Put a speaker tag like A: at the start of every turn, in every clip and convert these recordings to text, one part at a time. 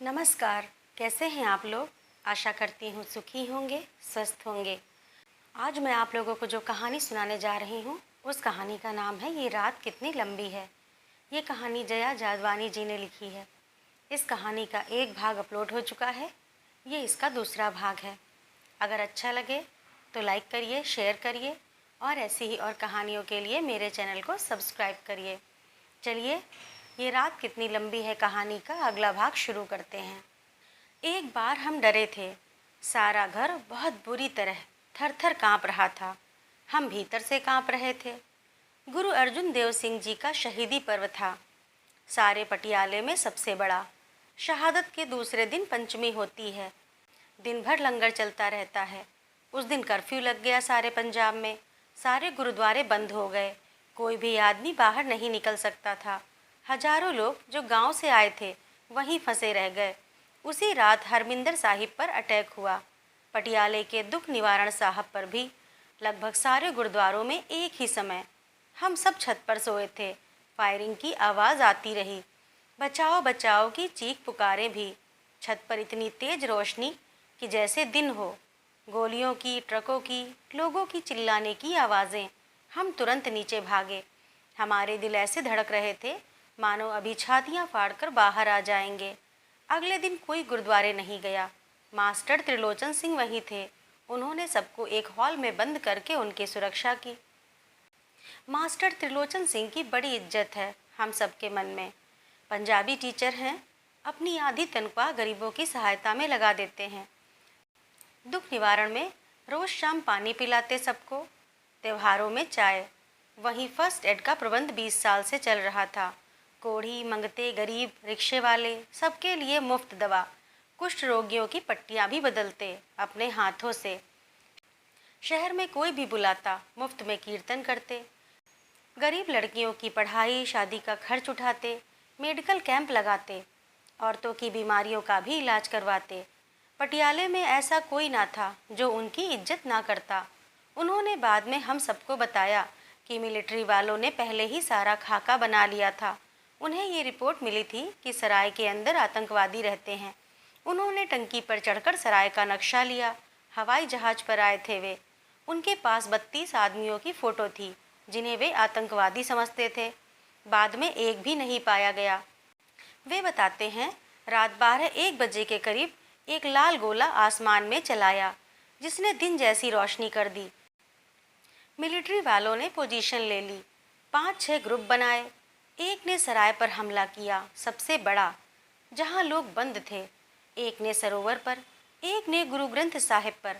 A: नमस्कार। कैसे हैं आप लोग? आशा करती हूँ सुखी होंगे, स्वस्थ होंगे। आज मैं आप लोगों को जो कहानी सुनाने जा रही हूँ, उस कहानी का नाम है ये रात कितनी लंबी है। ये कहानी जया जादवानी जी ने लिखी है। इस कहानी का एक भाग अपलोड हो चुका है, ये इसका दूसरा भाग है। अगर अच्छा लगे तो लाइक करिए, शेयर करिए और ऐसी ही और कहानियों के लिए मेरे चैनल को सब्सक्राइब करिए। चलिए, ये रात कितनी लंबी है कहानी का अगला भाग शुरू करते हैं। एक बार हम डरे थे। सारा घर बहुत बुरी तरह थर थर काँप रहा था। हम भीतर से काँप रहे थे। गुरु अर्जुन देव सिंह जी का शहीदी पर्व था, सारे पटियाले में सबसे बड़ा। शहादत के दूसरे दिन पंचमी होती है। दिन भर लंगर चलता रहता है। उस दिन कर्फ्यू लग गया सारे पंजाब में। सारे गुरुद्वारे बंद हो गए। कोई भी आदमी बाहर नहीं निकल सकता था। हजारों लोग जो गांव से आए थे वहीं फंसे रह गए। उसी रात हरमिंदर साहिब पर अटैक हुआ। पटियाले के दुख निवारण साहब पर भी। लगभग सारे गुरुद्वारों में एक ही समय। हम सब छत पर सोए थे। फायरिंग की आवाज़ आती रही। बचाओ बचाओ की चीख पुकारें भी। छत पर इतनी तेज रोशनी कि जैसे दिन हो। गोलियों की, ट्रकों की, लोगों की चिल्लाने की आवाज़ें। हम तुरंत नीचे भागे। हमारे दिल ऐसे धड़क रहे थे मानो अभी छातियाँ फाड़कर बाहर आ जाएंगे। अगले दिन कोई गुरुद्वारे नहीं गया। मास्टर त्रिलोचन सिंह वहीं थे। उन्होंने सबको एक हॉल में बंद करके उनकी सुरक्षा की। मास्टर त्रिलोचन सिंह की बड़ी इज्जत है हम सबके मन में। पंजाबी टीचर हैं। अपनी आधी तनख्वाह गरीबों की सहायता में लगा देते हैं। दुख निवारण में रोज शाम पानी पिलाते सबको, त्योहारों में चाय। वहीं फर्स्ट एड का प्रबंध 20 साल से चल रहा था। कोढ़ी, मंगते, गरीब, रिक्शे वाले सबके लिए मुफ्त दवा। कुष्ठ रोगियों की पट्टियाँ भी बदलते अपने हाथों से। शहर में कोई भी बुलाता मुफ्त में कीर्तन करते। गरीब लड़कियों की पढ़ाई, शादी का खर्च उठाते। मेडिकल कैंप लगाते। औरतों की बीमारियों का भी इलाज करवाते। पटियाले में ऐसा कोई ना था जो उनकी इज्जत ना करता। उन्होंने बाद में हम सबको बताया कि मिलिट्री वालों ने पहले ही सारा खाका बना लिया था। उन्हें ये रिपोर्ट मिली थी कि सराय के अंदर आतंकवादी रहते हैं। उन्होंने टंकी पर चढ़कर सराय का नक्शा लिया। हवाई जहाज पर आए थे वे। उनके पास 32 आदमियों की फ़ोटो थी जिन्हें वे आतंकवादी समझते थे। बाद में एक भी नहीं पाया गया। वे बताते हैं रात 12-1 बजे के करीब एक लाल गोला आसमान में चलाया जिसने दिन जैसी रोशनी कर दी। मिलिट्री वालों ने पोजीशन ले ली। 5-6 ग्रुप बनाए। एक ने सराय पर हमला किया, सबसे बड़ा, जहां लोग बंद थे। एक ने सरोवर पर, एक ने गुरु ग्रंथ साहिब पर।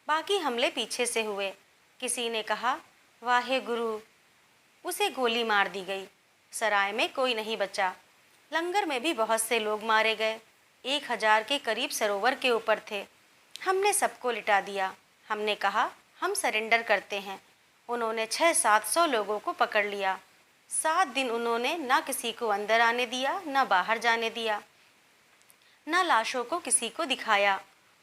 A: बाकी हमले पीछे से हुए। किसी ने कहा वाहे गुरु। उसे गोली मार दी गई। सराय में कोई नहीं बचा। लंगर में भी बहुत से लोग मारे गए। 1000 के करीब सरोवर के ऊपर थे। हमने सबको लिटा दिया। हमने कहा हम सरेंडर करते हैं। उन्होंने 600-700 लोगों को पकड़ लिया। 7 दिन उन्होंने ना किसी को अंदर आने दिया, ना बाहर जाने दिया, ना लाशों को किसी को दिखाया।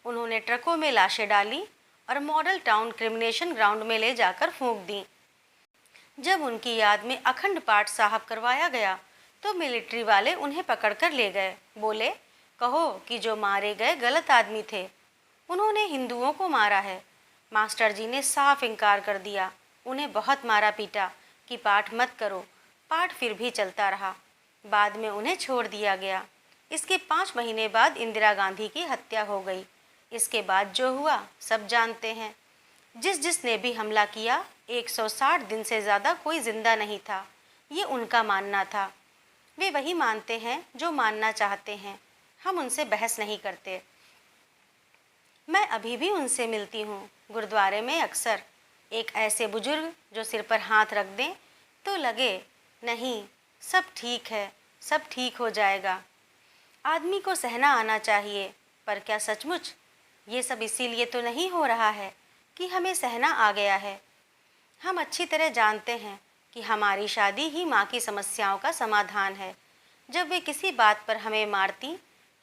A: उन्होंने ट्रकों में लाशें डाली और मॉडल टाउन क्रिमिनेशन ग्राउंड में ले जाकर फूंक दी। जब उनकी याद में अखंड पाठ साहब करवाया गया तो मिलिट्री वाले उन्हें पकड़कर ले गए। बोले कहो कि जो मारे गए गलत आदमी थे, उन्होंने हिंदुओं को मारा है। मास्टर जी ने साफ इनकार कर दिया। उन्हें बहुत मारा पीटा कि पाठ मत करो। पाठ फिर भी चलता रहा। बाद में उन्हें छोड़ दिया गया। इसके 5 महीने बाद इंदिरा गांधी की हत्या हो गई। इसके बाद जो हुआ सब जानते हैं। जिस जिसने भी हमला किया 160 दिन से ज़्यादा कोई जिंदा नहीं था, ये उनका मानना था। वे वही मानते हैं जो मानना चाहते हैं। हम उनसे बहस नहीं करते। मैं अभी भी उनसे मिलती हूँ गुरुद्वारे में अक्सर। एक ऐसे बुजुर्ग जो सिर पर हाथ रख दें तो लगे नहीं, सब ठीक है, सब ठीक हो जाएगा। आदमी को सहना आना चाहिए, पर क्या सचमुच ये सब इसीलिए तो नहीं हो रहा है कि हमें सहना आ गया है। हम अच्छी तरह जानते हैं कि हमारी शादी ही माँ की समस्याओं का समाधान है। जब वे किसी बात पर हमें मारती,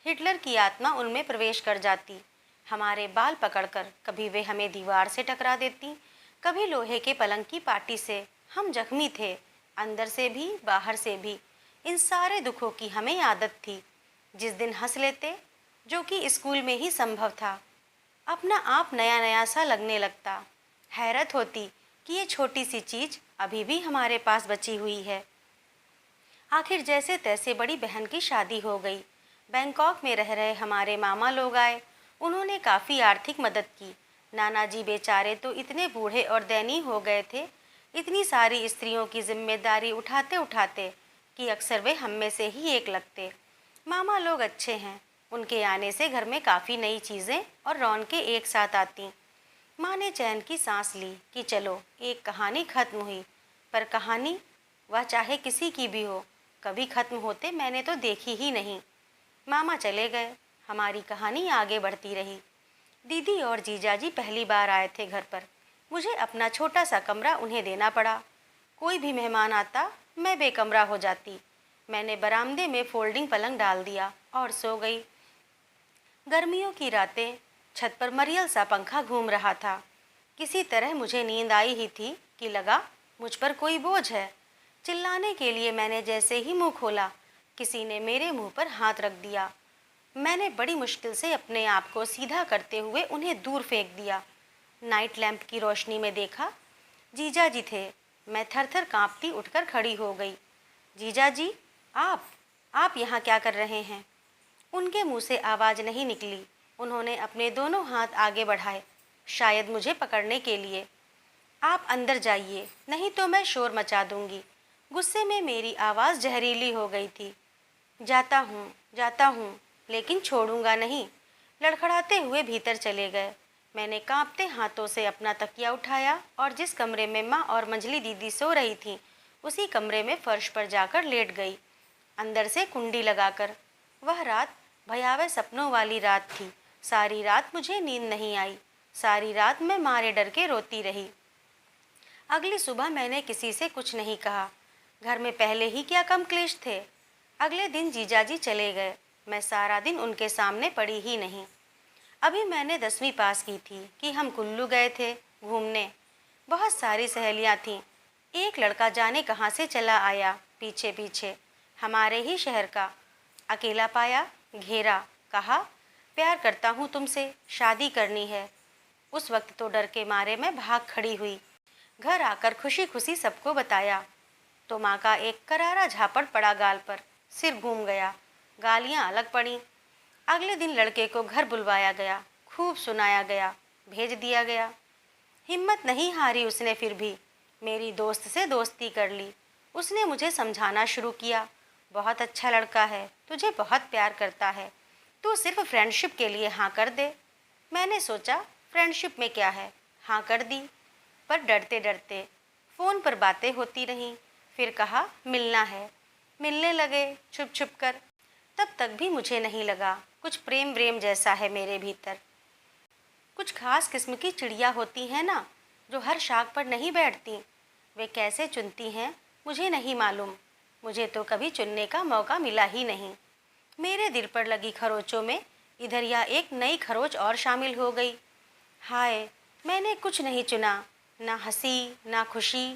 A: हिटलर की आत्मा उनमें प्रवेश कर जाती। हमारे बाल पकड़कर कभी वे हमें दीवार से टकरा देती, कभी लोहे के पलंग की पाटी से। हम जख्मी थे, अंदर से भी बाहर से भी। इन सारे दुखों की हमें आदत थी। जिस दिन हंस लेते, जो कि स्कूल में ही संभव था। अपना आप नया नया सा लगने लगता। हैरत होती कि ये छोटी सी चीज अभी भी हमारे पास बची हुई है। आखिर जैसे तैसे बड़ी बहन की शादी हो गई। बैंकॉक में रह रहे हमारे मामा लोग आए। उन्होंने काफ़ी आर्थिक मदद की। नाना जी बेचारे तो इतने बूढ़े और दयनीय हो गए थे, इतनी सारी स्त्रियों की जिम्मेदारी उठाते उठाते, कि अक्सर वे हम में से ही एक लगते। मामा लोग अच्छे हैं। उनके आने से घर में काफ़ी नई चीज़ें और रौनकें एक साथ आती। माँ ने चैन की सांस ली कि चलो एक कहानी खत्म हुई। पर कहानी, वह चाहे किसी की भी हो, कभी खत्म होते मैंने तो देखी ही नहीं। मामा चले गए, हमारी कहानी आगे बढ़ती रही। दीदी और जीजाजी पहली बार आए थे घर पर। मुझे अपना छोटा सा कमरा उन्हें देना पड़ा। कोई भी मेहमान आता, मैं बेकमरा हो जाती। मैंने बरामदे में फोल्डिंग पलंग डाल दिया और सो गई। गर्मियों की रातें, छत पर मरियल सा पंखा घूम रहा था। किसी तरह मुझे नींद आई ही थी कि लगा मुझ पर कोई बोझ है। चिल्लाने के लिए मैंने जैसे ही मुंह खोला, किसी ने मेरे मुंह पर हाथ रख दिया। मैंने बड़ी मुश्किल से अपने आप को सीधा करते हुए उन्हें दूर फेंक दिया। नाइट लैंप की रोशनी में देखा, जीजा जी थे। मैं थर थर कांपती उठकर खड़ी हो गई। जीजा जी, आप यहाँ क्या कर रहे हैं? उनके मुंह से आवाज़ नहीं निकली। उन्होंने अपने दोनों हाथ आगे बढ़ाए, शायद मुझे पकड़ने के लिए। आप अंदर जाइए, नहीं तो मैं शोर मचा दूंगी। गुस्से में मेरी आवाज़ जहरीली हो गई थी। जाता हूँ, लेकिन छोड़ूंगा नहीं। लड़खड़ाते हुए भीतर चले गए। मैंने कांपते हाथों से अपना तकिया उठाया और जिस कमरे में माँ और मंजली दीदी सो रही थी, उसी कमरे में फर्श पर जाकर लेट गई, अंदर से कुंडी लगाकर। वह रात भयावह सपनों वाली रात थी। सारी रात मुझे नींद नहीं आई। सारी रात मैं मारे डर के रोती रही। अगली सुबह मैंने किसी से कुछ नहीं कहा। घर में पहले ही क्या कम क्लेश थे। अगले दिन जीजाजी चले गए। मैं सारा दिन उनके सामने पड़ी ही नहीं। अभी मैंने 10वीं पास की थी कि हम कुल्लू गए थे घूमने। बहुत सारी सहेलियां थीं। एक लड़का जाने कहाँ से चला आया पीछे पीछे, हमारे ही शहर का। अकेला पाया, घेरा, कहा प्यार करता हूँ तुमसे, शादी करनी है। उस वक्त तो डर के मारे मैं भाग खड़ी हुई। घर आकर खुशी खुशी सबको बताया तो माँ का एक करारा झापड़ पड़ा गाल पर। सिर घूम गया, गालियाँ अलग पड़ी। अगले दिन लड़के को घर बुलवाया गया, खूब सुनाया गया, भेज दिया गया। हिम्मत नहीं हारी उसने, फिर भी मेरी दोस्त से दोस्ती कर ली। उसने मुझे समझाना शुरू किया, बहुत अच्छा लड़का है, तुझे बहुत प्यार करता है, तू सिर्फ फ्रेंडशिप के लिए हाँ कर दे। मैंने सोचा फ्रेंडशिप में क्या है, हाँ कर दी। पर डरते डरते फ़ोन पर बातें होती रहीं। फिर कहा मिलना है, मिलने लगे छुप छुप कर। तब तक भी मुझे नहीं लगा कुछ प्रेम व्रेम जैसा है मेरे भीतर। कुछ खास किस्म की चिड़िया होती हैं ना, जो हर शाख पर नहीं बैठती। वे कैसे चुनती हैं मुझे नहीं मालूम। मुझे तो कभी चुनने का मौका मिला ही नहीं। मेरे दिल पर लगी खरोचों में इधर या एक नई खरोच और शामिल हो गई। हाय, मैंने कुछ नहीं चुना, ना हंसी, ना खुशी,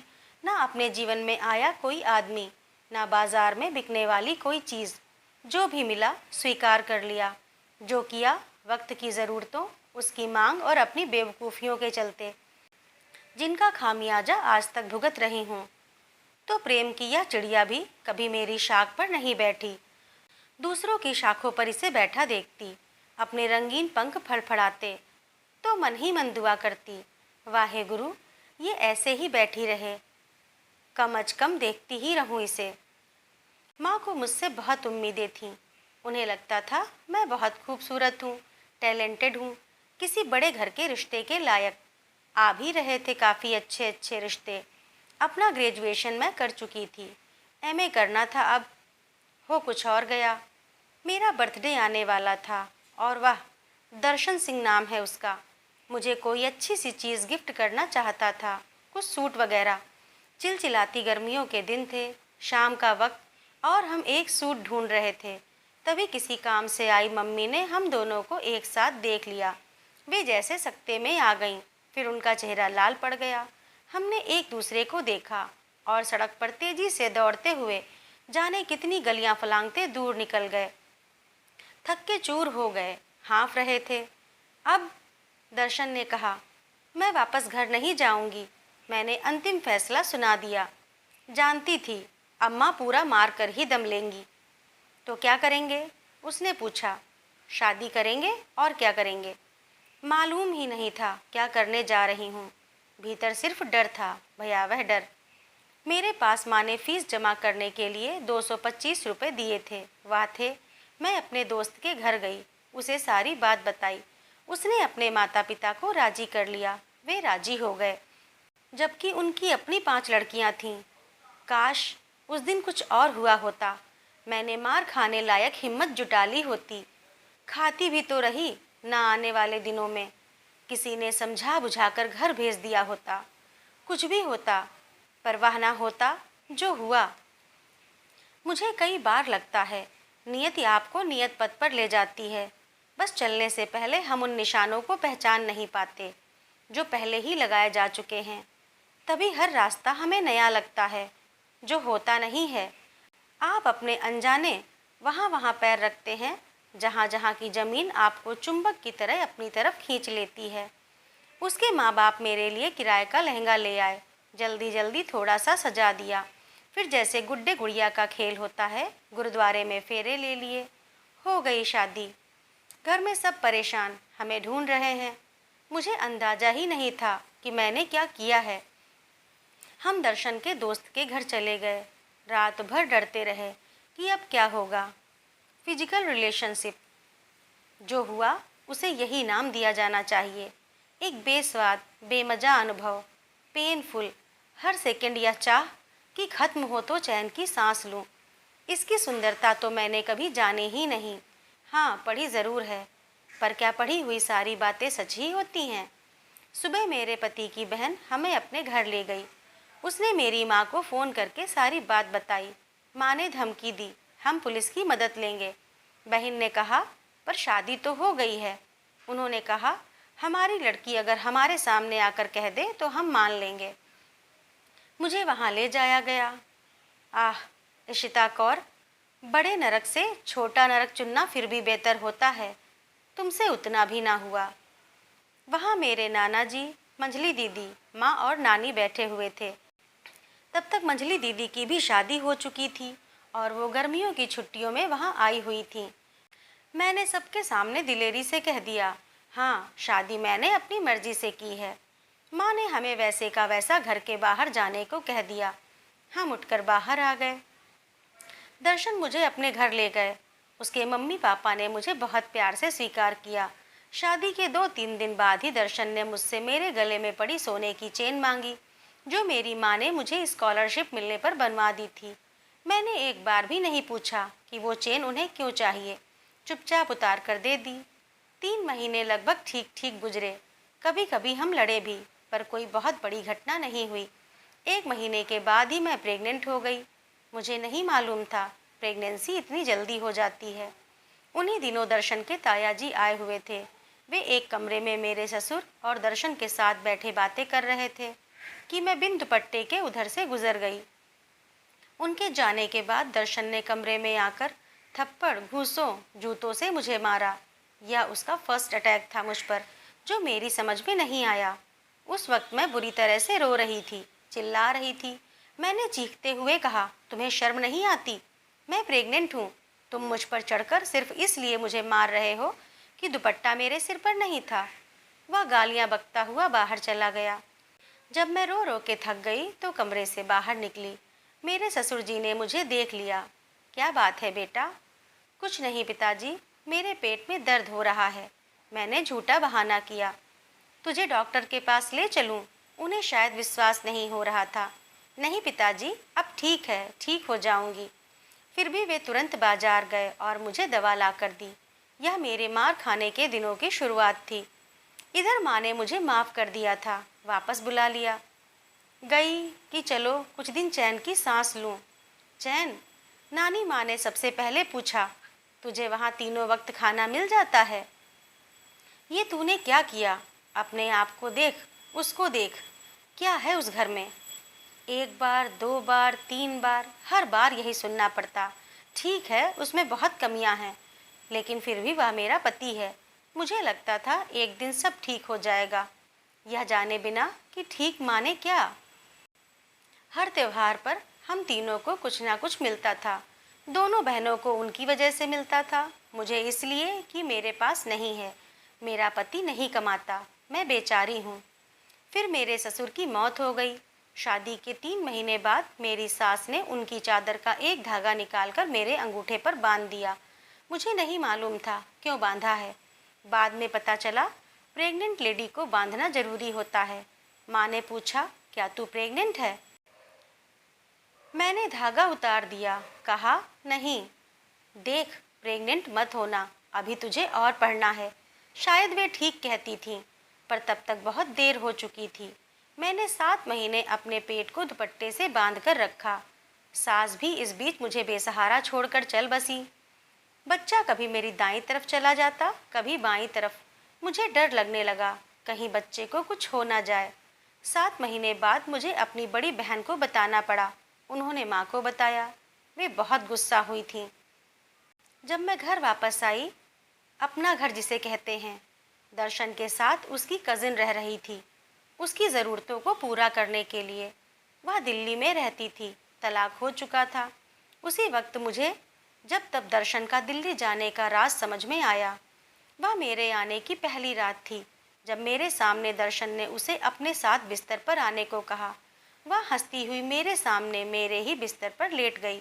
A: ना अपने जीवन में आया कोई आदमी, ना बाजार में बिकने वाली कोई चीज़। जो भी मिला स्वीकार कर लिया। जो किया वक्त की ज़रूरतों, उसकी मांग और अपनी बेवकूफ़ियों के चलते, जिनका खामियाजा आज तक भुगत रही हूँ। तो प्रेम की यह चिड़िया भी कभी मेरी शाख पर नहीं बैठी। दूसरों की शाखों पर इसे बैठा देखती, अपने रंगीन पंख फड़फड़ाते, तो मन ही मन दुआ करती, वाहे गुरु, ये ऐसे ही बैठी रहे, कम अज कम देखती ही रहूं इसे। माँ को मुझसे बहुत उम्मीदें थीं। उन्हें लगता था मैं बहुत खूबसूरत हूँ, टैलेंटेड हूँ, किसी बड़े घर के रिश्ते के लायक। आ भी रहे थे काफ़ी अच्छे अच्छे रिश्ते। अपना ग्रेजुएशन मैं कर चुकी थी, एमए करना था अब। हो कुछ और गया। मेरा बर्थडे आने वाला था और वाह, दर्शन सिंह नाम है उसका। मुझे कोई अच्छी सी चीज़ गिफ्ट करना चाहता था, कुछ सूट वगैरह। चिलचिलाती गर्मियों के दिन थे, शाम का वक्त, और हम एक सूट ढूंढ रहे थे। तभी किसी काम से आई मम्मी ने हम दोनों को एक साथ देख लिया। वे जैसे सकते में आ गईं, फिर उनका चेहरा लाल पड़ गया। हमने एक दूसरे को देखा और सड़क पर तेजी से दौड़ते हुए जाने कितनी गलियां फलांगते दूर निकल गए। थक के चूर हो गए, हाँफ रहे थे। अब दर्शन ने कहा, मैं वापस घर नहीं जाऊंगी। मैंने अंतिम फैसला सुना दिया। जानती थी अम्मा पूरा मार कर ही दम लेंगी। तो क्या करेंगे? उसने पूछा। शादी करेंगे, और क्या करेंगे। मालूम ही नहीं था क्या करने जा रही हूँ। भीतर सिर्फ डर था, भयावह डर। मेरे पास माँ ने फीस जमा करने के लिए 225 रुपये दिए थे। वह थे। मैं अपने दोस्त के घर गई, उसे सारी बात बताई। उसने अपने माता पिता को राजी कर लिया। वे राजी हो गए, जबकि उनकी अपनी 5 लड़कियां थीं। काश उस दिन कुछ और हुआ होता। मैंने मार खाने लायक हिम्मत जुटा ली होती। खाती भी तो रही। ना आने वाले दिनों में किसी ने समझा बुझाकर घर भेज दिया होता। कुछ भी होता, परवाह ना होता। जो हुआ। मुझे कई बार लगता है नियति आपको नियत पथ पर ले जाती है। बस चलने से पहले हम उन निशानों को पहचान नहीं पाते जो पहले ही लगाए जा चुके हैं। तभी हर रास्ता हमें नया लगता है, जो होता नहीं है। आप अपने अनजाने वहाँ वहाँ पैर रखते हैं, जहाँ जहाँ की ज़मीन आपको चुंबक की तरह अपनी तरफ खींच लेती है। उसके माँ बाप मेरे लिए किराए का लहंगा ले आए। जल्दी जल्दी थोड़ा सा सजा दिया। फिर जैसे गुड्डे गुड़िया का खेल होता है, गुरुद्वारे में फेरे ले लिए। हो गई शादी। घर में सब परेशान, हमें ढूंढ रहे हैं। मुझे अंदाजा ही नहीं था कि मैंने क्या किया है। हम दर्शन के दोस्त के घर चले गए। रात भर डरते रहे कि अब क्या होगा। फिजिकल रिलेशनशिप जो हुआ, उसे यही नाम दिया जाना चाहिए। एक बेस्वाद, बेमजा अनुभव, पेनफुल। हर सेकंड यह चाह कि खत्म हो तो चैन की सांस लूं। इसकी सुंदरता तो मैंने कभी जाने ही नहीं। हाँ, पढ़ी ज़रूर है, पर क्या पढ़ी हुई सारी बातें सच ही होती हैं? सुबह मेरे पति की बहन हमें अपने घर ले गई। उसने मेरी माँ को फ़ोन करके सारी बात बताई। माँ ने धमकी दी, हम पुलिस की मदद लेंगे। बहन ने कहा, पर शादी तो हो गई है। उन्होंने कहा, हमारी लड़की अगर हमारे सामने आकर कह दे तो हम मान लेंगे। मुझे वहाँ ले जाया गया। आह इशिता कौर, बड़े नरक से छोटा नरक चुनना फिर भी बेहतर होता है। तुमसे उतना भी ना हुआ। वहाँ मेरे नाना जी, मंझली दीदी, माँ और नानी बैठे हुए थे। तब तक मंझली दीदी की भी शादी हो चुकी थी और वो गर्मियों की छुट्टियों में वहाँ आई हुई थी। मैंने सबके सामने दिलेरी से कह दिया, हाँ, शादी मैंने अपनी मर्जी से की है। माँ ने हमें वैसे का वैसा घर के बाहर जाने को कह दिया। हम उठकर बाहर आ गए। दर्शन मुझे अपने घर ले गए। उसके मम्मी पापा ने मुझे बहुत प्यार से स्वीकार किया। शादी के 2-3 दिन बाद ही दर्शन ने मुझसे मेरे गले में पड़ी सोने की चेन मांगी, जो मेरी माँ ने मुझे स्कॉलरशिप मिलने पर बनवा दी थी। मैंने एक बार भी नहीं पूछा कि वो चेन उन्हें क्यों चाहिए। चुपचाप उतार कर दे दी। 3 महीने लगभग ठीक ठीक गुजरे। कभी कभी हम लड़े भी, पर कोई बहुत बड़ी घटना नहीं हुई। 1 महीने के बाद ही मैं प्रेग्नेंट हो गई। मुझे नहीं मालूम था प्रेगनेंसी इतनी जल्दी हो जाती है। उन्हीं दिनों दर्शन के ताया जी आए हुए थे। वे एक कमरे में मेरे ससुर और दर्शन के साथ बैठे बातें कर रहे थे कि मैं बिन दुपट्टे के उधर से गुजर गई। उनके जाने के बाद दर्शन ने कमरे में आकर थप्पड़, घूंसों, जूतों से मुझे मारा। यह उसका फर्स्ट अटैक था मुझ पर, जो मेरी समझ में नहीं आया। उस वक्त मैं बुरी तरह से रो रही थी, चिल्ला रही थी। मैंने चीखते हुए कहा, तुम्हें शर्म नहीं आती? मैं प्रेग्नेंट हूँ। तुम मुझ पर चढ़कर सिर्फ इसलिए मुझे मार रहे हो कि दुपट्टा मेरे सिर पर नहीं था। वह गालियाँ बकता हुआ बाहर चला गया। जब मैं रो रो के थक गई तो कमरे से बाहर निकली। मेरे ससुर जी ने मुझे देख लिया। क्या बात है बेटा? कुछ नहीं पिताजी, मेरे पेट में दर्द हो रहा है। मैंने झूठा बहाना किया। तुझे डॉक्टर के पास ले चलूं? उन्हें शायद विश्वास नहीं हो रहा था। नहीं पिताजी, अब ठीक है, ठीक हो जाऊंगी। फिर भी वे तुरंत बाजार गए और मुझे दवा ला कर दी। यह मेरे मार खाने के दिनों की शुरुआत थी। इधर माँ ने मुझे माफ़ कर दिया था, वापस बुला लिया। गई कि चलो कुछ दिन चैन की सांस लूं। चैन? नानी माँ ने सबसे पहले पूछा, तुझे वहाँ तीनों वक्त खाना मिल जाता है? ये तूने क्या किया? अपने आप को देख, उसको देख। क्या है उस घर में? 1 बार, 2 बार, 3 बार, हर बार यही सुनना पड़ता। ठीक है, उसमें बहुत कमियां हैं। लेकिन फिर भी वह मेरा पति है। मुझे लगता था एक दिन सब ठीक हो जाएगा, यह जाने बिना कि ठीक माने क्या। हर त्योहार पर हम तीनों को कुछ ना कुछ मिलता था। दोनों बहनों को उनकी वजह से मिलता था, मुझे इसलिए कि मेरे पास नहीं है। मेरा पति नहीं कमाता, मैं बेचारी हूँ। फिर मेरे ससुर की मौत हो गई। शादी के 3 महीने बाद मेरी सास ने उनकी चादर का एक धागा निकालकर मेरे अंगूठे पर बांध दिया। मुझे नहीं मालूम था क्यों बांधा है। बाद में पता चला प्रेग्नेंट लेडी को बांधना जरूरी होता है। माँ ने पूछा, क्या तू प्रेग्नेंट है? मैंने धागा उतार दिया, कहा नहीं। देख, प्रेग्नेंट मत होना, अभी तुझे और पढ़ना है। शायद वे ठीक कहती थीं, पर तब तक बहुत देर हो चुकी थी। मैंने 7 महीने अपने पेट को दुपट्टे से बांध कर रखा। सास भी इस बीच मुझे बेसहारा छोड़कर चल बसी। बच्चा कभी मेरी दाईं तरफ चला जाता, कभी बाईं तरफ। मुझे डर लगने लगा, कहीं बच्चे को कुछ हो ना जाए। 7 महीने बाद मुझे अपनी बड़ी बहन को बताना पड़ा। उन्होंने माँ को बताया। वे बहुत गुस्सा हुई थीं। जब मैं घर वापस आई, अपना घर जिसे कहते हैं, दर्शन के साथ उसकी कजिन रह रही थी, उसकी ज़रूरतों को पूरा करने के लिए। वह दिल्ली में रहती थी, तलाक हो चुका था। उसी वक्त मुझे जब तब दर्शन का दिल्ली जाने का राज समझ में आया। वह मेरे आने की पहली रात थी जब मेरे सामने दर्शन ने उसे अपने साथ बिस्तर पर आने को कहा। वह हंसती हुई मेरे सामने मेरे ही बिस्तर पर लेट गई।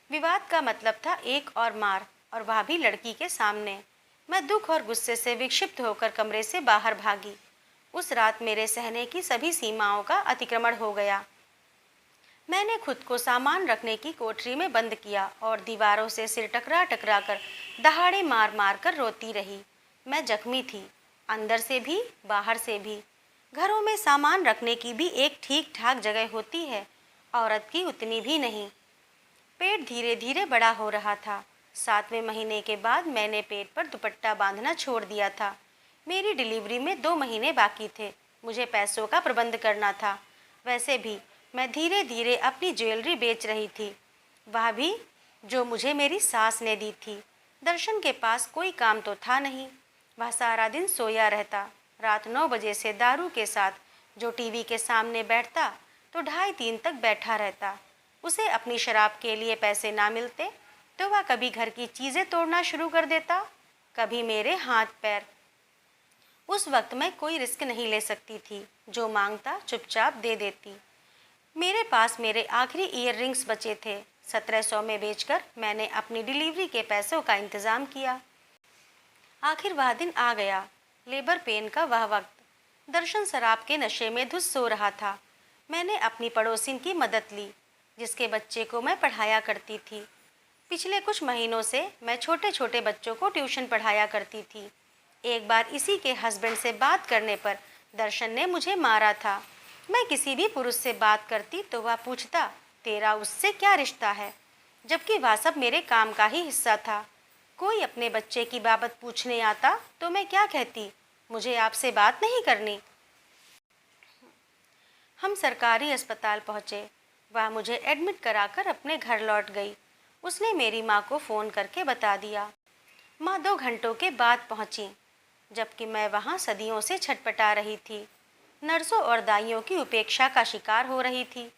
A: विवाद का मतलब था एक और मार, और वह भी लड़की के सामने। मैं दुख और गुस्से से विक्षिप्त होकर कमरे से बाहर भागी। उस रात मेरे सहने की सभी सीमाओं का अतिक्रमण हो गया। मैंने खुद को सामान रखने की कोठरी में बंद किया और दीवारों से सिर टकरा टकरा कर दहाड़े मार मार कर रोती रही। मैं जख्मी थी, अंदर से भी बाहर से भी। घरों में सामान रखने की भी एक ठीक ठाक जगह होती है, औरत की उतनी भी नहीं। पेट धीरे धीरे बड़ा हो रहा था। 7वें महीने के बाद मैंने पेट पर दुपट्टा बांधना छोड़ दिया था। मेरी डिलीवरी में 2 महीने बाकी थे। मुझे पैसों का प्रबंध करना था। वैसे भी मैं धीरे धीरे अपनी ज्वेलरी बेच रही थी, वह भी जो मुझे मेरी सास ने दी थी। दर्शन के पास कोई काम तो था नहीं, वह सारा दिन सोया रहता। रात 9 बजे से दारू के साथ जो टीवी के सामने बैठता तो 2:30-3 तक बैठा रहता। उसे अपनी शराब के लिए पैसे ना मिलते तो वह कभी घर की चीज़ें तोड़ना शुरू कर देता, कभी मेरे हाथ पैर। उस वक्त मैं कोई रिस्क नहीं ले सकती थी, जो मांगता चुपचाप दे देती। मेरे पास मेरे आखिरी ईयर रिंग्स बचे थे। 1700 में बेचकर मैंने अपनी डिलीवरी के पैसों का इंतज़ाम किया। आखिर वह दिन आ गया, लेबर पेन का वह वक्त। दर्शन शराब के नशे में धुस सो रहा था। मैंने अपनी पड़ोसिन की मदद ली, जिसके बच्चे को मैं पढ़ाया करती थी। पिछले कुछ महीनों से मैं छोटे छोटे बच्चों को ट्यूशन पढ़ाया करती थी। एक बार इसी के हस्बैंड से बात करने पर दर्शन ने मुझे मारा था। मैं किसी भी पुरुष से बात करती तो वह पूछता, तेरा उससे क्या रिश्ता है, जबकि वह सब मेरे काम का ही हिस्सा था। कोई अपने बच्चे की बाबत पूछने आता तो मैं क्या कहती, मुझे आपसे बात नहीं करनी। हम सरकारी अस्पताल पहुँचे। वह मुझे एडमिट कराकर अपने घर लौट गई। उसने मेरी माँ को फ़ोन करके बता दिया। माँ 2 घंटों के बाद पहुँची, जबकि मैं वहाँ सदियों से छटपटा रही थी। नर्सों और दाइयों की उपेक्षा का शिकार हो रही थी।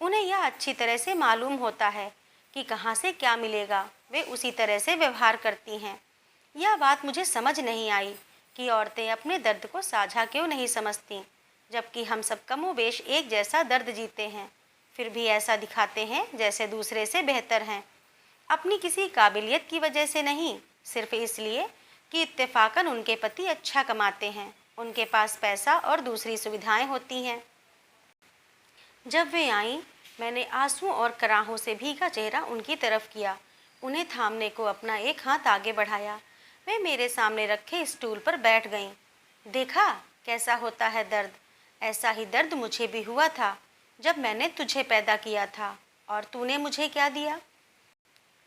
A: उन्हें यह अच्छी तरह से मालूम होता है कि कहाँ से क्या मिलेगा, वे उसी तरह से व्यवहार करती हैं। यह बात मुझे समझ नहीं आई कि औरतें अपने दर्द को साझा क्यों नहीं समझती, जबकि हम सब कमोबेश एक जैसा दर्द जीते हैं, फिर भी ऐसा दिखाते हैं जैसे दूसरे से बेहतर हैं। अपनी किसी काबिलियत की वजह से नहीं, सिर्फ इसलिए कि इत्तेफाकन उनके पति अच्छा कमाते हैं, उनके पास पैसा और दूसरी सुविधाएं होती हैं। जब वे आईं, मैंने आंसुओं और कराहों से भीगा चेहरा उनकी तरफ किया। उन्हें थामने को अपना एक हाथ आगे बढ़ाया। वे मेरे सामने रखे स्टूल पर बैठ गईं। देखा कैसा होता है दर्द, ऐसा ही दर्द मुझे भी हुआ था जब मैंने तुझे पैदा किया था, और तूने मुझे क्या दिया।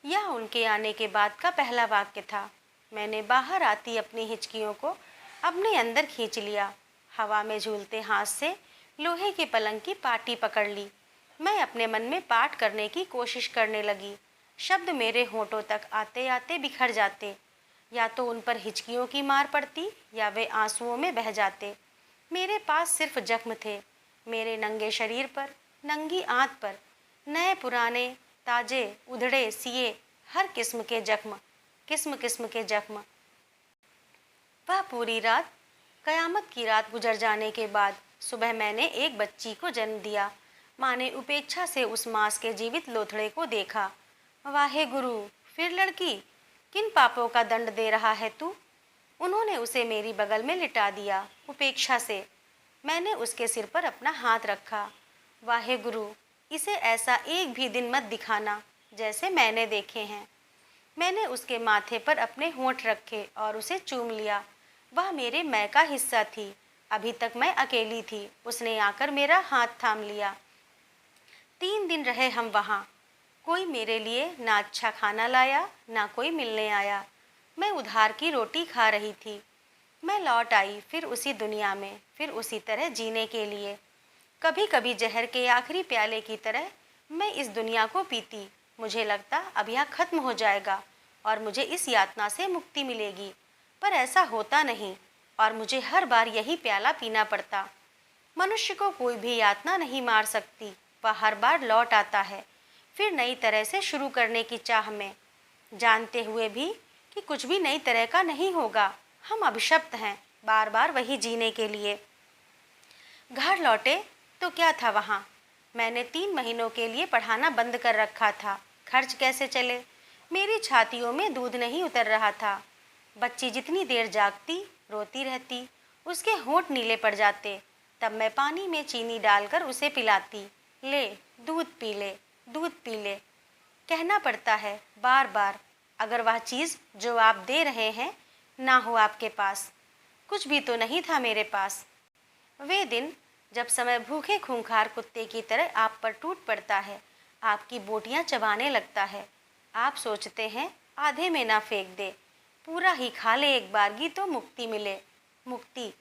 A: यह उनके आने के बाद का पहला वाक्य था। मैंने बाहर आती अपनी हिचकियों को अपने अंदर खींच लिया। हवा में झूलते हाथ से लोहे के पलंग की पाटी पकड़ ली। मैं अपने मन में पाठ करने की कोशिश करने लगी। शब्द मेरे होठों तक आते आते बिखर जाते। या तो उन पर हिचकियों की मार पड़ती या वे आंसुओं में बह जाते। मेरे पास सिर्फ जख्म थे, मेरे नंगे शरीर पर, नंगी आंत पर, नए पुराने, ताजे, उधड़े सिए, हर किस्म के जख्म, किस्म किस्म के जख्म। वह पूरी रात, कयामत की रात गुजर जाने के बाद सुबह मैंने एक बच्ची को जन्म दिया। माँ ने उपेक्षा से उस मांस के जीवित लोथड़े को देखा। वाहे गुरु, फिर लड़की, किन पापों का दंड दे रहा है तू? उन्होंने उसे मेरी बगल में लिटा दिया उपेक्षा से। मैंने उसके सिर पर अपना हाथ रखा। वाहे गुरु, इसे ऐसा एक भी दिन मत दिखाना जैसे मैंने देखे हैं। मैंने उसके माथे पर अपने होंठ रखे और उसे चूम लिया। वह मेरे मैं का हिस्सा थी। अभी तक मैं अकेली थी, उसने आकर मेरा हाथ थाम लिया। 3 दिन रहे हम वहाँ। कोई मेरे लिए ना अच्छा खाना लाया, ना कोई मिलने आया। मैं उधार की रोटी खा रही थी। मैं लौट आई फिर उसी दुनिया में, फिर उसी तरह जीने के लिए। कभी कभी जहर के आखिरी प्याले की तरह मैं इस दुनिया को पीती। मुझे लगता अब यह खत्म हो जाएगा और मुझे इस यातना से मुक्ति मिलेगी, पर ऐसा होता नहीं और मुझे हर बार यही प्याला पीना पड़ता। मनुष्य को कोई भी यातना नहीं मार सकती, वह हर बार लौट आता है, फिर नई तरह से शुरू करने की चाह में, जानते हुए भी कि कुछ भी नई तरह का नहीं होगा। हम अभिशप्त हैं बार बार वही जीने के लिए। घर लौटे तो क्या था वहाँ? मैंने 3 महीनों के लिए पढ़ाना बंद कर रखा था। खर्च कैसे चले? मेरी छातियों में दूध नहीं उतर रहा था। बच्ची जितनी देर जागती, रोती रहती, उसके होंठ नीले पड़ जाते। तब मैं पानी में चीनी डालकर उसे पिलाती। ले, दूध पी ले, दूध पी ले। कहना पड़ता है बार बार, अगर वह चीज़ जो आप दे रहे हैं ना हो आपके पास। कुछ भी तो नहीं था मेरे पास। वे दिन जब समय भूखे खूंखार कुत्ते की तरह आप पर टूट पड़ता है, आपकी बोटियां चबाने लगता है। आप सोचते हैं आधे में ना फेंक दे, पूरा ही खा ले एक बारगी तो मुक्ति मिले। मुक्ति।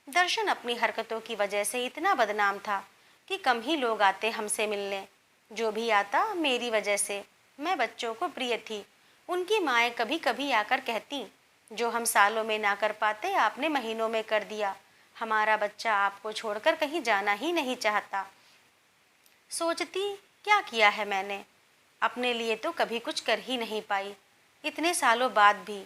A: दर्शन अपनी हरकतों की वजह से इतना बदनाम था कि कम ही लोग आते हमसे मिलने। जो भी आता मेरी वजह से। मैं बच्चों को प्रिय थी। उनकी माएँ कभी कभी आकर कहती, जो हम सालों में ना कर पाते आपने महीनों में कर दिया। हमारा बच्चा आपको छोड़कर कहीं जाना ही नहीं चाहता। सोचती क्या किया है मैंने? अपने लिए तो कभी कुछ कर ही नहीं पाई। इतने सालों बाद भी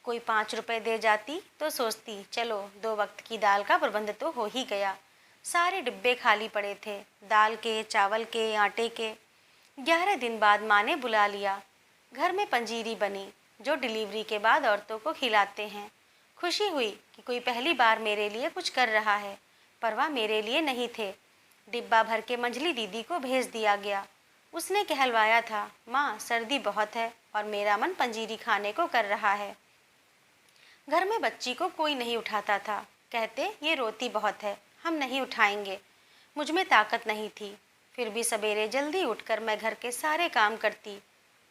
A: कोई 5 रुपए दे जाती तो सोचती चलो 2 वक्त की दाल का प्रबंध तो हो ही गया। सारे डिब्बे खाली पड़े थे, दाल के, चावल के, आटे के। 11 दिन बाद माँ ने बुला लिया। घर में पंजीरी बनी जो डिलीवरी के बाद औरतों को खिलाते हैं। खुशी हुई कि कोई पहली बार मेरे लिए कुछ कर रहा है, पर वह मेरे लिए नहीं थे। डिब्बा भर के मंझली दीदी को भेज दिया गया। उसने कहलवाया था, माँ सर्दी बहुत है और मेरा मन पंजीरी खाने को कर रहा है। घर में बच्ची को कोई नहीं उठाता था। कहते ये रोती बहुत है, हम नहीं उठाएंगे। मुझ में ताकत नहीं थी, फिर भी सवेरे जल्दी उठकर मैं घर के सारे काम करती।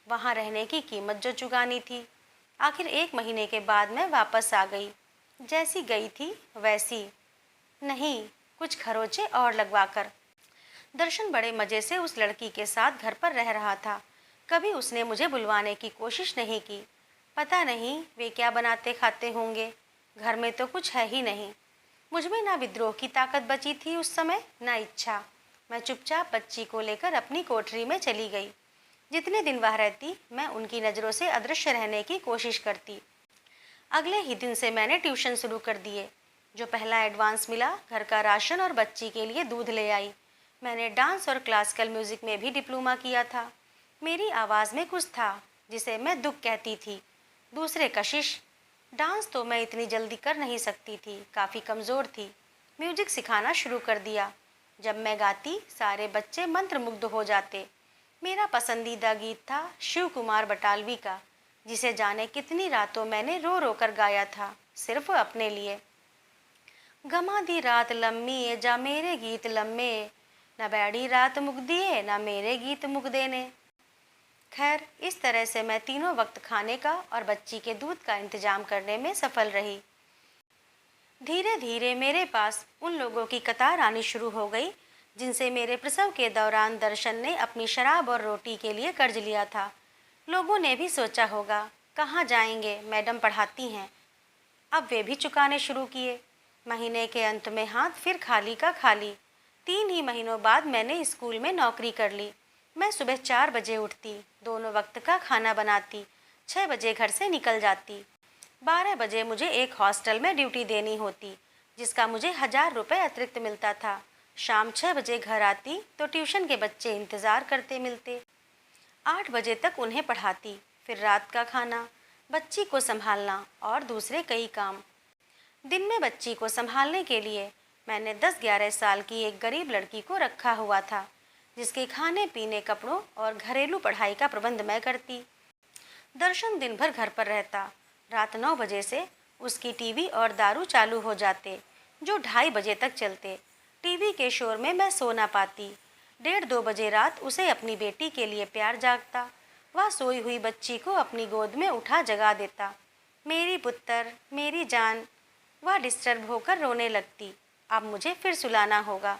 A: वहाँ रहने की कीमत जो चुकानी थी। आखिर 1 महीने के बाद मैं वापस आ गई। जैसी गई थी वैसी नहीं, कुछ खरोचे और लगवाकर। दर्शन बड़े मज़े से उस लड़की के साथ घर पर रह रहा था। कभी उसने मुझे बुलवाने की कोशिश नहीं की। पता नहीं वे क्या बनाते खाते होंगे। घर में तो कुछ है ही नहीं। मुझ में ना विद्रोह की ताकत बची थी उस समय, ना इच्छा। मैं चुपचाप बच्ची को लेकर अपनी कोठरी में चली गई। जितने दिन वह रहती, मैं उनकी नज़रों से अदृश्य रहने की कोशिश करती। अगले ही दिन से मैंने ट्यूशन शुरू कर दिए। जो पहला एडवांस मिला, घर का राशन और बच्ची के लिए दूध ले आई। मैंने डांस और क्लासिकल म्यूज़िक में भी डिप्लोमा किया था। मेरी आवाज़ में कुछ था जिसे मैं दुख कहती थी, दूसरे कशिश। डांस तो मैं इतनी जल्दी कर नहीं सकती थी, काफ़ी कमज़ोर थी। म्यूजिक सिखाना शुरू कर दिया। जब मैं गाती सारे बच्चे मंत्रमुग्ध हो जाते। मेरा पसंदीदा गीत था शिव कुमार बटालवी का, जिसे जाने कितनी रातों मैंने रो रो कर गाया था, सिर्फ अपने लिए। गमा दी रात लम्मी ए जा मेरे गीत लम्मे, न बैड़ी रात मुक दिए न मेरे गीत मुक देने। खैर, इस तरह से मैं तीनों वक्त खाने का और बच्ची के दूध का इंतजाम करने में सफल रही। धीरे धीरे मेरे पास उन लोगों की कतार आनी शुरू हो गई जिनसे मेरे प्रसव के दौरान दर्शन ने अपनी शराब और रोटी के लिए कर्ज लिया था। लोगों ने भी सोचा होगा, कहाँ जाएंगे, मैडम पढ़ाती हैं। अब वे भी चुकाने शुरू किए। महीने के अंत में हाथ फिर खाली का खाली। 3 ही महीनों बाद मैंने स्कूल में नौकरी कर ली। मैं सुबह 4 बजे उठती, दोनों वक्त का खाना बनाती, 6 बजे घर से निकल जाती। 12 बजे मुझे एक हॉस्टल में ड्यूटी देनी होती, जिसका मुझे 1000 रुपये अतिरिक्त मिलता था। शाम 6 बजे घर आती तो ट्यूशन के बच्चे इंतज़ार करते मिलते। 8 बजे तक उन्हें पढ़ाती, फिर रात का खाना, बच्ची को संभालना और दूसरे कई काम। दिन में बच्ची को संभालने के लिए मैंने 10-11 साल की एक गरीब लड़की को रखा हुआ था, जिसके खाने पीने, कपड़ों और घरेलू पढ़ाई का प्रबंध मैं करती। दर्शन दिन भर घर पर रहता। रात 9 बजे से उसकी टीवी और दारू चालू हो जाते, जो 2:30 बजे तक चलते। टीवी के शोर में मैं सो ना पाती। 1:30-2 बजे रात उसे अपनी बेटी के लिए प्यार जागता। वह सोई हुई बच्ची को अपनी गोद में उठा जगा देता। मेरी पुत्र, मेरी जान। वह डिस्टर्ब होकर रोने लगती। अब मुझे फिर सुलाना होगा।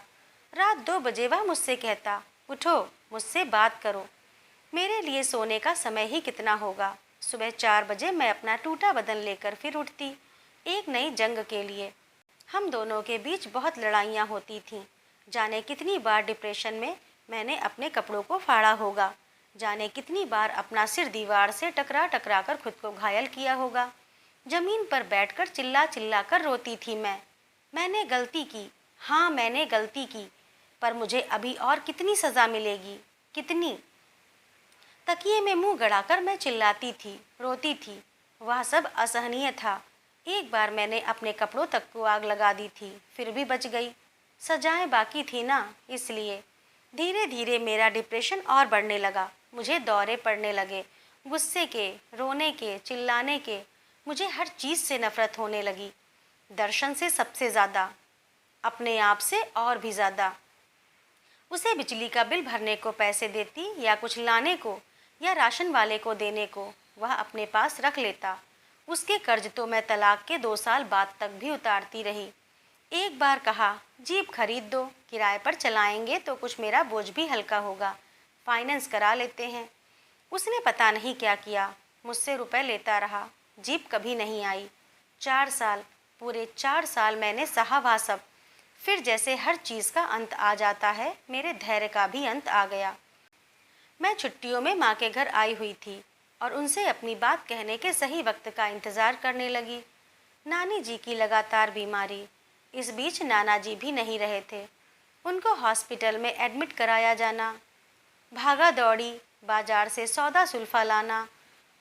A: रात 2 बजे वह मुझसे कहता, उठो, मुझसे बात करो। मेरे लिए सोने का समय ही कितना होगा। सुबह 4 बजे मैं अपना टूटा बदन लेकर फिर उठती, एक नई जंग के लिए। हम दोनों के बीच बहुत लड़ाइयाँ होती थीं। जाने कितनी बार डिप्रेशन में मैंने अपने कपड़ों को फाड़ा होगा। जाने कितनी बार अपना सिर दीवार से टकरा टकरा कर खुद को घायल किया होगा। जमीन पर बैठकर चिल्ला चिल्ला कर रोती थी मैंने गलती की, हाँ मैंने गलती की, पर मुझे अभी और कितनी सज़ा मिलेगी, कितनी। तकिए में मुंह गड़ाकर मैं चिल्लाती थी, रोती थी। वह सब असहनीय था। एक बार मैंने अपने कपड़ों तक को आग लगा दी थी, फिर भी बच गई। सजाएं बाकी थी ना, इसलिए। धीरे धीरे मेरा डिप्रेशन और बढ़ने लगा। मुझे दौरे पड़ने लगे, गुस्से के, रोने के, चिल्लाने के। मुझे हर चीज़ से नफरत होने लगी। दर्शन से सबसे ज़्यादा, अपने आप से और भी ज़्यादा। उसे बिजली का बिल भरने को पैसे देती, या कुछ लाने को, या राशन वाले को देने को, वह अपने पास रख लेता। उसके कर्ज तो मैं तलाक के 2 साल बाद तक भी उतारती रही। एक बार कहा, जीप खरीद दो, किराए पर चलाएंगे तो कुछ मेरा बोझ भी हल्का होगा, फाइनेंस करा लेते हैं। उसने पता नहीं क्या किया, मुझसे रुपए लेता रहा। जीप कभी नहीं आई। 4 साल, पूरे 4 साल मैंने सहा वह सब। फिर जैसे हर चीज़ का अंत आ जाता है, मेरे धैर्य का भी अंत आ गया। मैं छुट्टियों में माँ के घर आई हुई थी और उनसे अपनी बात कहने के सही वक्त का इंतज़ार करने लगी। नानी जी की लगातार बीमारी, इस बीच नाना जी भी नहीं रहे थे। उनको हॉस्पिटल में एडमिट कराया जाना, भागा दौड़ी, बाजार से सौदा सुल्फा लाना,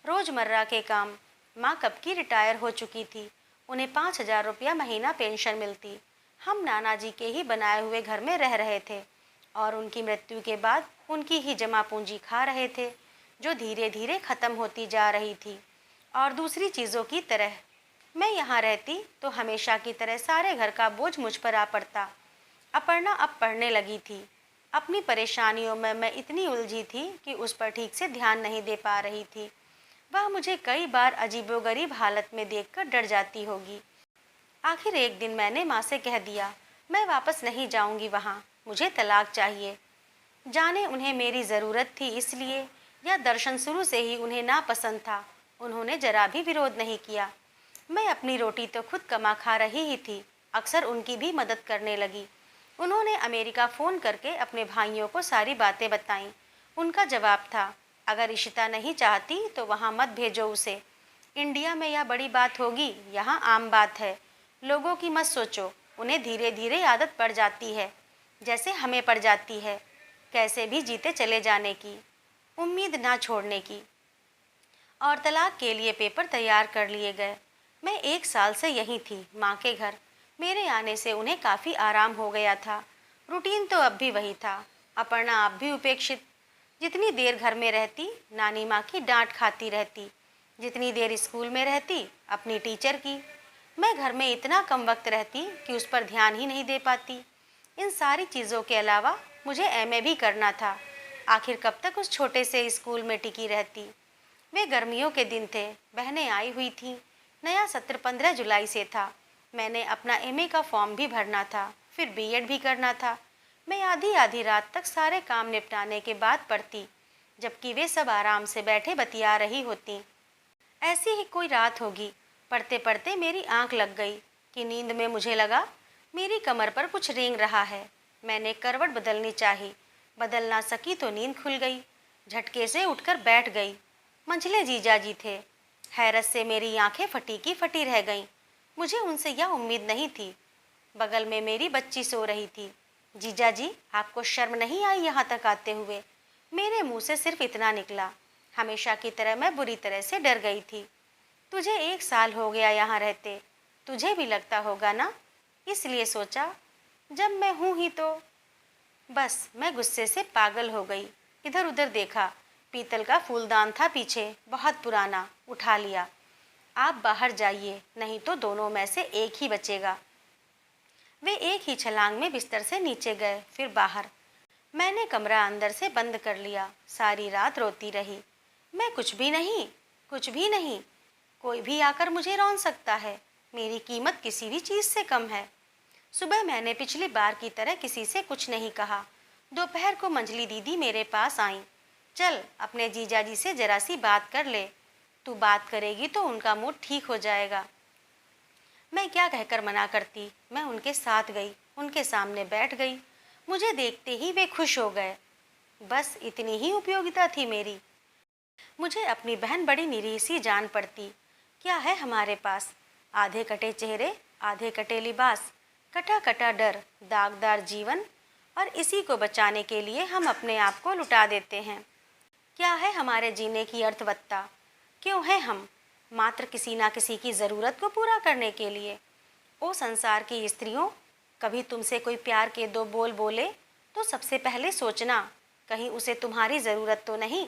A: रोज़मर्रा के काम। माँ कब की रिटायर हो चुकी थी। उन्हें 5,000 रुपया महीना पेंशन मिलती। हम नाना जी के ही बनाए हुए घर में रह रहे थे और उनकी मृत्यु के बाद उनकी ही जमा पूंजी खा रहे थे, जो धीरे धीरे ख़त्म होती जा रही थी। और दूसरी चीज़ों की तरह मैं यहाँ रहती तो हमेशा की तरह सारे घर का बोझ मुझ पर आ पड़ता। अपर्णा अब पढ़ने लगी थी। अपनी परेशानियों में मैं इतनी उलझी थी कि उस पर ठीक से ध्यान नहीं दे पा रही थी। वह मुझे कई बार अजीबोगरीब हालत में देखकर डर जाती होगी। आखिर एक दिन मैंने माँ से कह दिया, मैं वापस नहीं जाऊंगी वहाँ, मुझे तलाक चाहिए। जाने उन्हें मेरी ज़रूरत थी इसलिए, या दर्शन शुरू से ही उन्हें नापसंद था, उन्होंने जरा भी विरोध नहीं किया। मैं अपनी रोटी तो खुद कमा खा रही ही थी, अक्सर उनकी भी मदद करने लगी। उन्होंने अमेरिका फ़ोन करके अपने भाइयों को सारी बातें बताईं। उनका जवाब था, अगर इशिता नहीं चाहती तो वहाँ मत भेजो उसे। इंडिया में यह बड़ी बात होगी, यहाँ आम बात है। लोगों की मत सोचो, उन्हें धीरे धीरे आदत पड़ जाती है, जैसे हमें पड़ जाती है, कैसे भी जीते चले जाने की, उम्मीद ना छोड़ने की। और तलाक के लिए पेपर तैयार कर लिए गए। मैं 1 साल से यहीं थी, माँ के घर। मेरे आने से उन्हें काफ़ी आराम हो गया था। रूटीन तो अब भी वही था। अपर्णा अब भी उपेक्षित। जितनी देर घर में रहती, नानी माँ की डांट खाती रहती। जितनी देर स्कूल में रहती, अपनी टीचर की। मैं घर में इतना कम वक्त रहती कि उस पर ध्यान ही नहीं दे पाती। इन सारी चीज़ों के अलावा मुझे एमए भी करना था। आखिर कब तक उस छोटे से स्कूल में टिकी रहती। वे गर्मियों के दिन थे, बहनें आई हुई थीं। नया सत्र 15 जुलाई से था। मैंने अपना एमए का फॉर्म भी भरना था, फिर बीएड भी करना था। मैं आधी आधी रात तक सारे काम निपटाने के बाद पढ़ती, जबकि वे सब आराम से बैठे बतिया रही होती। ऐसी ही कोई रात होगी, पढ़ते पढ़ते मेरी आंख लग गई कि नींद में मुझे लगा मेरी कमर पर कुछ रेंग रहा है। मैंने करवट बदलनी चाही, बदल ना सकी तो नींद खुल गई। झटके से उठकर बैठ गई। मंझले जीजा जी थे। हैरत से मेरी आंखें फटी की फटी रह गईं। मुझे उनसे यह उम्मीद नहीं थी। बगल में मेरी बच्ची सो रही थी। जीजा जी, आपको शर्म नहीं आई यहाँ तक आते हुए? मेरे मुंह से सिर्फ इतना निकला। हमेशा की तरह मैं बुरी तरह से डर गई थी। तुझे 1 साल हो गया यहाँ रहते, तुझे भी लगता होगा ना, इसलिए सोचा जब मैं हूँ ही तो। बस मैं गुस्से से पागल हो गई। इधर उधर देखा, पीतल का फूलदान था पीछे, बहुत पुराना, उठा लिया। आप बाहर जाइए, नहीं तो दोनों में से एक ही बचेगा। वे एक ही छलांग में बिस्तर से नीचे गए, फिर बाहर। मैंने कमरा अंदर से बंद कर लिया। सारी रात रोती रही। मैं कुछ भी नहीं, कुछ भी नहीं। कोई भी आकर मुझे रौंद सकता है। मेरी कीमत किसी भी चीज़ से कम है। सुबह मैंने पिछली बार की तरह किसी से कुछ नहीं कहा। दोपहर को मंजली दीदी मेरे पास आईं। चल अपने जीजाजी से जरा सी बात कर ले, तू बात करेगी तो उनका मूड ठीक हो जाएगा। मैं क्या कहकर मना करती। मैं उनके साथ गई, उनके सामने बैठ गई। मुझे देखते ही वे खुश हो गए। बस इतनी ही उपयोगिता थी मेरी। मुझे अपनी बहन बड़ी निरीह सी जान पड़ती। क्या है हमारे पास? आधे कटे चेहरे, आधे कटे लिबास, कटा कटा डर, दागदार जीवन, और इसी को बचाने के लिए हम अपने आप को लुटा देते हैं। क्या है हमारे जीने की अर्थवत्ता? क्यों है हम? मात्र किसी ना किसी की ज़रूरत को पूरा करने के लिए। ओ संसार की स्त्रियों, कभी तुमसे कोई प्यार के 2 बोल बोले तो सबसे पहले सोचना, कहीं उसे तुम्हारी ज़रूरत तो नहीं।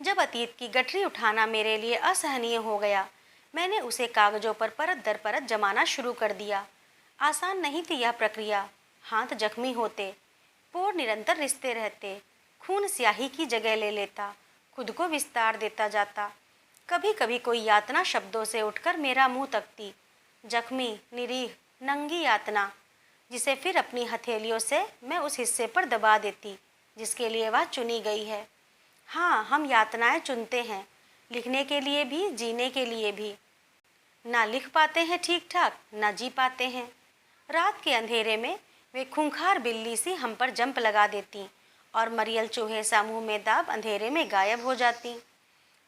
A: जब अतीत की गठरी उठाना मेरे लिए असहनीय हो गया, मैंने उसे कागजों पर परत दर परत जमाना शुरू कर दिया। आसान नहीं थी यह प्रक्रिया। हाथ जख्मी होते, पोर निरंतर रिश्ते रहते, खून स्याही की जगह ले लेता, खुद को विस्तार देता जाता। कभी कभी कोई यातना शब्दों से उठकर मेरा मुंह तकती, जख्मी, निरीह, नंगी यातना, जिसे फिर अपनी हथेलियों से मैं उस हिस्से पर दबा देती जिसके लिए वह चुनी गई है। हाँ, हम यातनाएं चुनते हैं, लिखने के लिए भी, जीने के लिए भी। ना लिख पाते हैं ठीक ठाक, ना जी पाते हैं। रात के अंधेरे में वे खूंखार बिल्ली सी हम पर जंप लगा देती और मरियल चूहे सा मुंह में दाब अंधेरे में गायब हो जाती।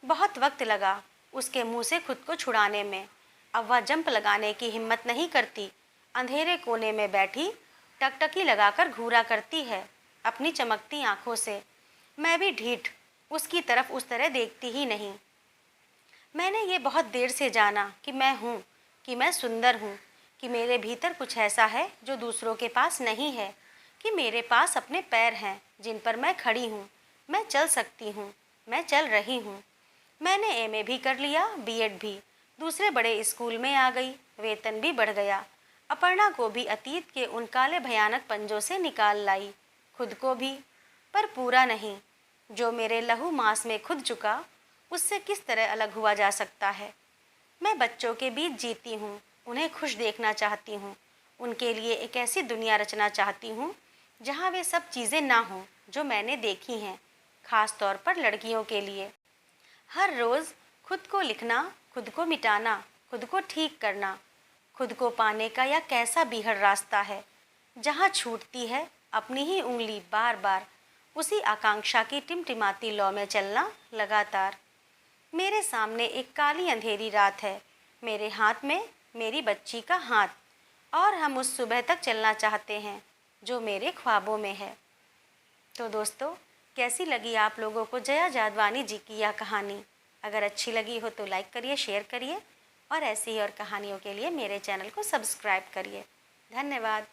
A: बहुत वक्त लगा उसके मुंह से खुद को छुड़ाने में। अब वह जंप लगाने की हिम्मत नहीं करती। अंधेरे कोने में बैठी टकटकी लगाकर घूरा करती है अपनी चमकती आंखों से। मैं भी ढीठ उसकी तरफ उस तरह देखती ही नहीं। मैंने ये बहुत देर से जाना कि मैं हूँ, कि मैं सुंदर हूँ, कि मेरे भीतर कुछ ऐसा है जो दूसरों के पास नहीं है, कि मेरे पास अपने पैर हैं जिन पर मैं खड़ी हूँ, मैं चल सकती हूँ, मैं चल रही हूँ। मैंने एमए भी कर लिया, बीएड भी, दूसरे बड़े स्कूल में आ गई, वेतन भी बढ़ गया। अपर्णा को भी अतीत के उन काले भयानक पंजों से निकाल लाई, खुद को भी, पर पूरा नहीं। जो मेरे लहू मांस में खुद चुका, उससे किस तरह अलग हुआ जा सकता है। मैं बच्चों के बीच जीती हूँ, उन्हें खुश देखना चाहती हूँ, उनके लिए एक ऐसी दुनिया रचना चाहती हूँ जहाँ वे सब चीज़ें ना हों जो मैंने देखी हैं, खास तौर पर लड़कियों के लिए। हर रोज़ खुद को लिखना, खुद को मिटाना, खुद को ठीक करना, खुद को पाने का यह कैसा बीहड़ रास्ता है जहाँ छूटती है अपनी ही उंगली बार बार। उसी आकांक्षा की टिमटिमाती लौ में चलना लगातार। मेरे सामने एक काली अंधेरी रात है, मेरे हाथ में मेरी बच्ची का हाथ, और हम उस सुबह तक चलना चाहते हैं जो मेरे ख्वाबों में है। तो दोस्तों, कैसी लगी आप लोगों को जया जादवानी जी की यह कहानी? अगर अच्छी लगी हो तो लाइक करिए, शेयर करिए, और ऐसी ही और कहानियों के लिए मेरे चैनल को सब्सक्राइब करिए। धन्यवाद।